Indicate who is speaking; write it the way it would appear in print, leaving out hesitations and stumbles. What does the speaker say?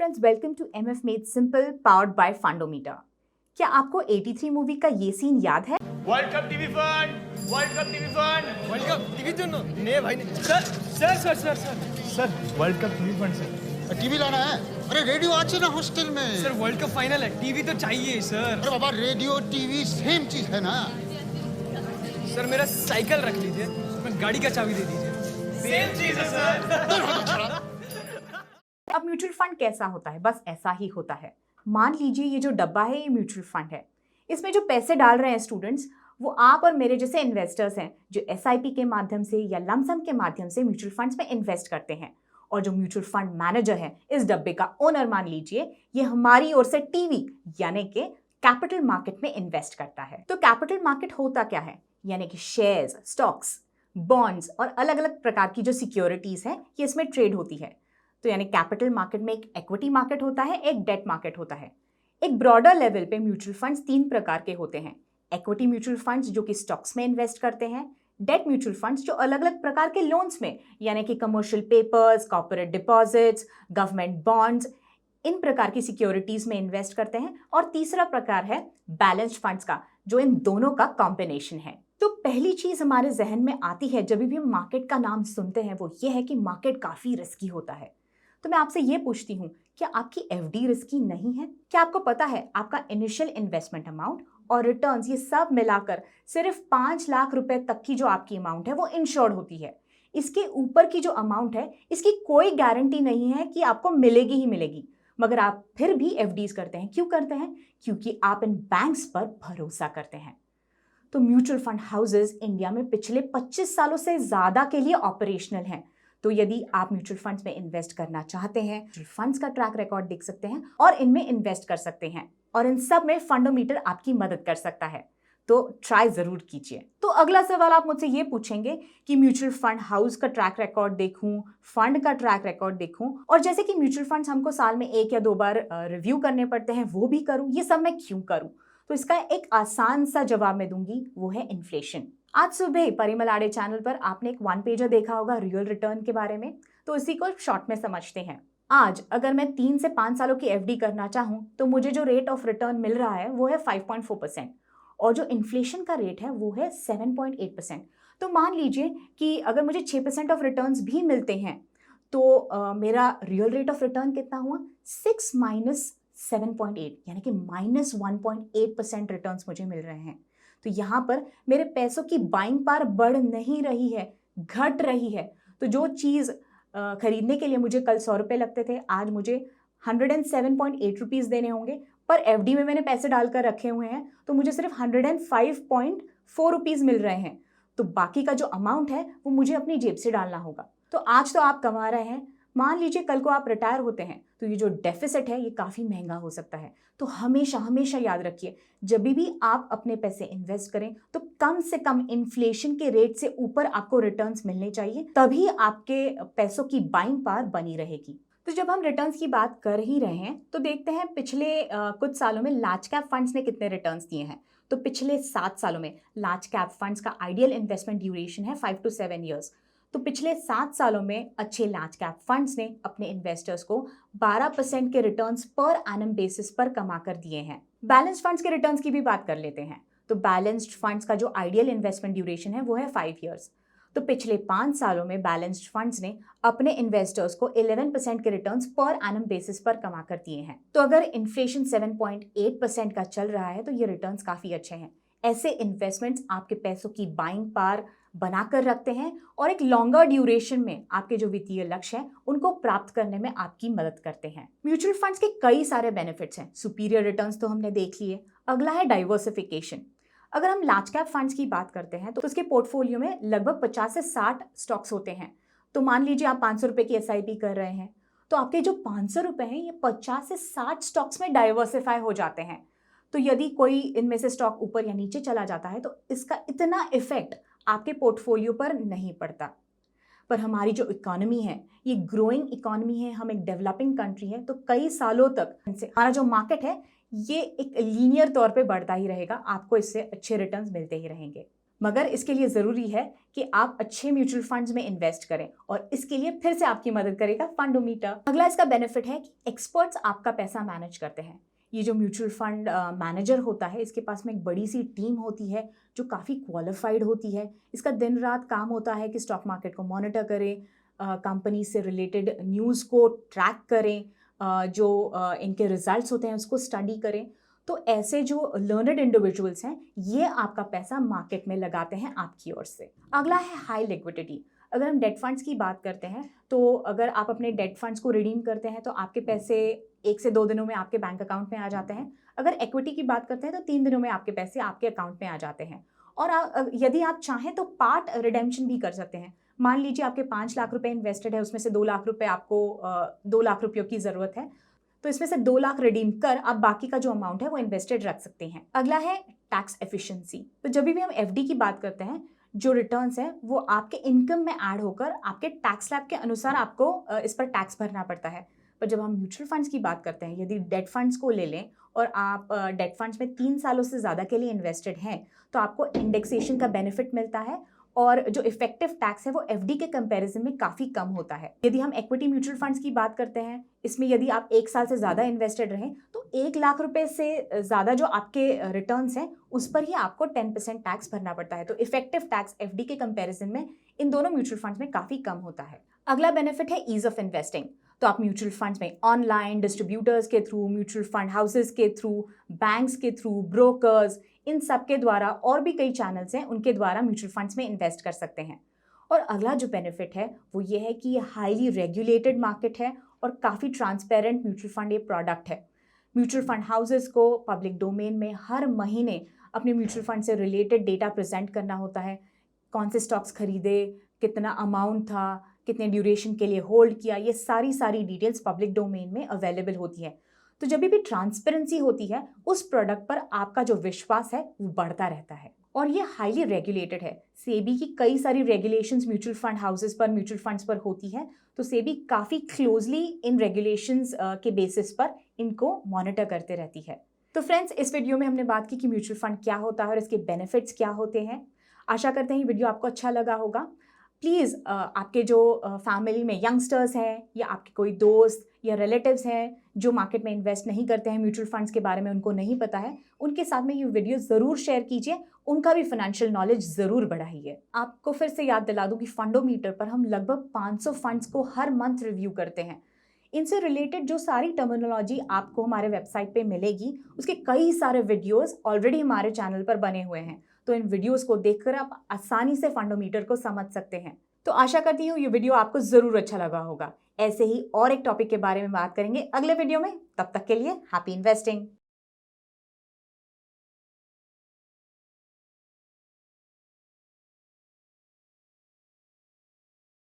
Speaker 1: Friends, welcome to MF made simple powered by Fundometer. क्या आपको 83 movie का ये सीन याद है?
Speaker 2: World cup TV fund, world cup TV fund,
Speaker 3: world cup TV तो नहीं भाई नहीं। Sir
Speaker 2: world cup TV fund sir.
Speaker 4: TV लाना है? अरे रेडियो আছে ना हॉस्टल में।
Speaker 3: सर वर्ल्ड कप फाइनल है, टीवी तो चाहिए सर।
Speaker 4: अरे बाबा, रेडियो टीवी सेम चीज है ना।
Speaker 3: सर मेरा साइकिल रख लीजिए, मैं गाड़ी का चाबी दे दीजिए।
Speaker 2: सेम चीज है सर।
Speaker 1: अब म्यूचुअल फंड कैसा होता है? बस ऐसा ही होता है। मान लीजिए ये जो डब्बा है ये म्यूचुअल फंड है। इसमें जो पैसे डाल रहे हैं स्टूडेंट्स, वो आप और मेरे जैसे इन्वेस्टर्स हैं जो SIP के माध्यम से या लमसम के माध्यम से म्यूचुअल फंड्स में इन्वेस्ट करते हैं। और जो म्यूचुअल फंड मैनेजर है, इस डब्बे का ओनर मान लीजिए, ये हमारी ओर से टीवी यानी कि कैपिटल मार्केट में इन्वेस्ट करता है। तो कैपिटल मार्केट होता क्या है? यानी कि शेयर्स, स्टॉक्स, बॉन्ड्स और अलग अलग प्रकार की जो सिक्योरिटीज है ये इसमें ट्रेड होती है। तो यानी कैपिटल मार्केट में एक इक्विटी मार्केट होता है, एक डेट मार्केट होता है। एक ब्रॉडर लेवल पे म्यूचुअल फंड्स 3 प्रकार के होते हैं। इक्विटी म्यूचुअल फंड्स जो कि स्टॉक्स में इन्वेस्ट करते हैं, डेट म्यूचुअल फंड्स जो अलग अलग प्रकार के लोन्स में यानी कि commercial papers, corporate deposits, government bonds, इन प्रकार की सिक्योरिटीज में इन्वेस्ट करते हैं। और तीसरा प्रकार है बैलेंस्ड फंड्स का, जो इन दोनों का कॉम्बिनेशन है। तो पहली चीज हमारे जहन में आती है जब भी हम मार्केट का नाम सुनते हैं, वो ये है कि मार्केट काफी रिस्की होता है। तो मैं आपसे ये पूछती हूँ, क्या आपकी FD रिस्की नहीं है? क्या आपको पता है आपका इनिशियल इन्वेस्टमेंट अमाउंट और रिटर्न्स ये सब मिलाकर सिर्फ 5 लाख रुपए तक की जो आपकी अमाउंट है वो इंश्योर्ड होती है। इसके ऊपर की जो अमाउंट है इसकी कोई गारंटी नहीं है कि आपको मिलेगी ही मिलेगी, मगर आप फिर भी FDs करते हैं। क्यों करते हैं? क्योंकि आप इन बैंक्स पर भरोसा करते हैं। तो म्यूचुअल फंड हाउसेज इंडिया में पिछले 25 सालों से ज्यादा के लिए ऑपरेशनल हैं। तो यदि आप म्यूचुअल फंड्स में इन्वेस्ट करना चाहते हैं, म्यूचुअल फंड्स का ट्रैक रिकॉर्ड देख सकते हैं और इनमें इन्वेस्ट कर सकते हैं। और इन सब में फंडोमीटर आपकी मदद कर सकता है। तो ट्राई जरूर कीजिए। तो अगला सवाल आप मुझसे ये पूछेंगे कि म्यूचुअल फंड हाउस का ट्रैक रिकॉर्ड देखूं, फंड का ट्रैक रिकॉर्ड देखूं, और जैसे कि म्यूचुअल फंड्स हमको साल में 1 या 2 बार रिव्यू करने पड़ते हैं, वो भी करूं, ये सब मैं क्यों करूं? तो इसका एक आसान सा जवाब मैं दूंगी, वो है इन्फ्लेशन। आज सुबह परिमल आड़े चैनल पर आपने एक 1 पेजर देखा होगा रियल रिटर्न के बारे में, तो इसी को शॉर्ट में समझते हैं। आज अगर मैं 3 से 5 सालों की FD करना चाहूं तो मुझे जो रेट ऑफ रिटर्न मिल रहा है वो है 5.4% और जो इन्फ्लेशन का रेट है वो है 7.8%। तो मान लीजिए कि अगर मुझे 6% ऑफ रिटर्न्स भी मिलते हैं तो मेरा रियल रेट ऑफ रिटर्न कितना हुआ? 6 माइनस 7.8 यानी कि -1.8% रिटर्न्स मुझे मिल रहे हैं। तो यहाँ पर मेरे पैसों की बाइंग पावर बढ़ नहीं रही है, घट रही है। तो जो चीज़ खरीदने के लिए मुझे कल 100 रुपये लगते थे, आज मुझे 107.8 रुपीज़ देने होंगे, पर FD में मैंने पैसे डालकर रखे हुए हैं तो मुझे सिर्फ 105.4 रुपीज़ मिल रहे हैं। तो बाकी का जो अमाउंट है वो मुझे अपनी जेब से डालना होगा। तो आज तो आप कमा रहे हैं, मान लीजिए कल को आप रिटायर होते हैं तो ये जो डेफिसिट है ये काफ़ी महंगा हो सकता है। तो हमेशा हमेशा याद रखिए, जब भी आप अपने पैसे इन्वेस्ट करें तो कम से कम इन्फ्लेशन के रेट से ऊपर आपको रिटर्न्स मिलने चाहिए, तभी आपके पैसों की बाइंग पावर बनी रहेगी। तो जब हम रिटर्न्स की बात कर ही रहे हैं तो देखते हैं पिछले कुछ सालों में लार्ज कैप फंड्स ने कितने रिटर्न्स दिए हैं। तो पिछले 7 सालों में लार्ज कैप फंड्स का आइडियल इन्वेस्टमेंट ड्यूरेशन है 5 to 7 ईयर्स। तो पिछले 7 सालों में अच्छे लार्ज कैप फंड्स ने अपने इन्वेस्टर्स को 12% के रिटर्न्स पर एनम बेसिस पर कमा कर दिए हैं। बैलेंस्ड फंड्स के रिटर्न्स की भी बात कर लेते हैं। तो बैलेंस्ड फंड्स का जो आइडियल इन्वेस्टमेंट ड्यूरेशन है वो है 5 ईयर्स। तो पिछले 5 सालों में बैलेंस्ड फंड्स ने अपने इन्वेस्टर्स को 11% के रिटर्न्स पर एनम बेसिस पर कमा कर दिए हैं। तो अगर इन्फ्लेशन 7.8% का चल रहा है तो ये रिटर्न्स काफ़ी अच्छे हैं। ऐसे इन्वेस्टमेंट्स आपके पैसों की बाइंग पावर बनाकर रखते हैं और एक लॉन्गर ड्यूरेशन में आपके जो वित्तीय लक्ष्य हैं उनको प्राप्त करने में आपकी मदद करते हैं। म्यूचुअल फंड्स के कई सारे बेनिफिट्स हैं। सुपीरियर रिटर्न्स तो हमने देख लिए। अगला है डाइवर्सिफिकेशन। अगर हम लार्ज कैप फंड्स की बात करते हैं तो उसके पोर्टफोलियो में लगभग 50 से 60 स्टॉक्स होते हैं। तो मान लीजिए आप 500 रुपये की SIP कर रहे हैं तो आपके जो 500 रुपये हैं ये 50 से 60 स्टॉक्स में डाइवर्सिफाई हो जाते हैं। तो यदि कोई इनमें से स्टॉक ऊपर या नीचे चला जाता है तो इसका इतना इफेक्ट आपके पोर्टफोलियो पर नहीं पड़ता। पर हमारी जो इकोनॉमी है ये ग्रोइंग इकोनॉमी है, हम एक डेवलपिंग कंट्री है, तो कई सालों तक हमारा जो मार्केट है ये एक लीनियर तौर पे बढ़ता ही रहेगा, आपको इससे अच्छे रिटर्न्स मिलते ही रहेंगे। मगर इसके लिए ज़रूरी है कि आप अच्छे म्यूचुअल फंड्स में इन्वेस्ट करें, और इसके लिए फिर से आपकी मदद करेगा फंडोमीटर। अगला इसका बेनिफिट है कि एक्सपर्ट्स आपका पैसा मैनेज करते हैं। ये जो म्यूचुअल फंड मैनेजर होता है, इसके पास में एक बड़ी सी टीम होती है जो काफ़ी क्वालिफाइड होती है। इसका दिन रात काम होता है कि स्टॉक मार्केट को मॉनिटर करें, कंपनी से रिलेटेड न्यूज़ को ट्रैक करें, जो इनके रिजल्ट्स होते हैं उसको स्टडी करें। तो ऐसे जो लर्नड इंडिविजुअल्स हैं, ये आपका पैसा मार्केट में लगाते हैं आपकी ओर से। अगला है हाई लिक्विडिटी। अगर हम डेट फंड्स की बात करते हैं, तो अगर आप अपने डेट फंड्स को रिडीम करते हैं तो आपके पैसे 1 से 2 दिनों में आपके बैंक अकाउंट में आ जाते हैं। अगर इक्विटी की बात करते हैं तो 3 दिनों में आपके पैसे आपके अकाउंट में आ जाते हैं। और यदि आप चाहें तो पार्ट रिडेम्पशन भी कर सकते हैं। मान लीजिए आपके 5 लाख रुपए इन्वेस्टेड है, उसमें से 2 लाख रुपए आपको 2 लाख रुपयों की ज़रूरत है, तो इसमें से 2 लाख रिडीम कर आप बाकी का जो अमाउंट है वो इन्वेस्टेड रख सकते हैं। अगला है टैक्स एफिशिएंसी। तो जब भी हम एफडी की बात करते हैं, जो रिटर्न्स हैं वो आपके इनकम में ऐड होकर आपके टैक्स स्लैब के अनुसार आपको इस पर टैक्स भरना पड़ता है। पर जब हम म्यूचुअल फंड्स की बात करते हैं, यदि डेट फंड्स को ले लें और आप डेट फंड्स में 3 सालों से ज़्यादा के लिए इन्वेस्टेड हैं, तो आपको इंडेक्सेशन का बेनिफिट मिलता है, और जो इफेक्टिव टैक्स है वो एफडी के कंपैरिजन में काफ़ी कम होता है। यदि हम इक्विटी म्यूचुअल फंड्स की बात करते हैं, इसमें यदि आप 1 साल से ज़्यादा इन्वेस्टेड रहें तो 1 लाख रुपए से ज़्यादा जो आपके रिटर्न्स हैं उस पर ही आपको 10% टैक्स भरना पड़ता है। तो इफेक्टिव टैक्स एफडी के कंपैरिजन में इन दोनों म्यूचुअल फंड्स में काफ़ी कम होता है। अगला बेनिफिट है ईज ऑफ इन्वेस्टिंग। तो आप म्यूचुअल फंड्स में ऑनलाइन डिस्ट्रीब्यूटर्स के थ्रू, म्यूचुअल फंड हाउसेस के थ्रू, बैंक्स के थ्रू, ब्रोकर्स, इन सब के द्वारा, और भी कई चैनल्स हैं उनके द्वारा म्यूचुअल फंड्स में इन्वेस्ट कर सकते हैं। और अगला जो बेनिफिट है वो ये है कि ये हाईली रेगुलेटेड मार्केट है और काफ़ी ट्रांसपेरेंट म्यूचुअल फंड ये प्रोडक्ट है। म्यूचुअल फंड हाउसेस को पब्लिक डोमेन में हर महीने अपने म्यूचुअल फंड से रिलेटेड डेटा प्रेजेंट करना होता है। कौन से स्टॉक्स खरीदे, कितना अमाउंट था, कितने ड्यूरेशन के लिए होल्ड किया, ये सारी डिटेल्स पब्लिक डोमेन में अवेलेबल होती है। तो जब भी ट्रांसपेरेंसी होती है, उस प्रोडक्ट पर आपका जो विश्वास है वो बढ़ता रहता है। और ये हाईली रेगुलेटेड है। सेबी की कई सारी रेगुलेशंस म्यूचुअल फंड हाउसेस पर, म्यूचुअल फंड्स पर होती है, तो सेबी काफ़ी क्लोजली इन रेगुलेशंस के बेसिस पर इनको मॉनिटर करते रहती है। तो फ्रेंड्स, इस वीडियो में हमने बात की कि म्यूचुअल फंड क्या होता है और इसके बेनिफिट्स क्या होते हैं। आशा करते हैं ये वीडियो आपको अच्छा लगा होगा। प्लीज़ आपके जो फैमिली में यंगस्टर्स हैं, या आपके कोई दोस्त या रिलेटिव्स हैं जो मार्केट में इन्वेस्ट नहीं करते हैं, म्यूचुअल फंड्स के बारे में उनको नहीं पता है, उनके साथ में ये वीडियो ज़रूर शेयर कीजिए, उनका भी फाइनेंशियल नॉलेज ज़रूर बढ़ाइए। आपको फिर से याद दिला दूं कि फंडोमीटर पर हम लगभग 500 फंड्स को हर मंथ रिव्यू करते हैं। इनसे रिलेटेड जो सारी टर्मिनोलॉजी आपको हमारे वेबसाइट पे मिलेगी, उसके कई सारे वीडियोस ऑलरेडी हमारे चैनल पर बने हुए हैं। तो इन वीडियोस को देखकर आप आसानी से फंडोमीटर को समझ सकते हैं। तो आशा करती हूँ ये वीडियो आपको ज़रूर अच्छा लगा होगा। ऐसे ही और एक टॉपिक के बारे में बात करेंगे अगले वीडियो में। तब तक के लिए हैप्पी इन्वेस्टिंग।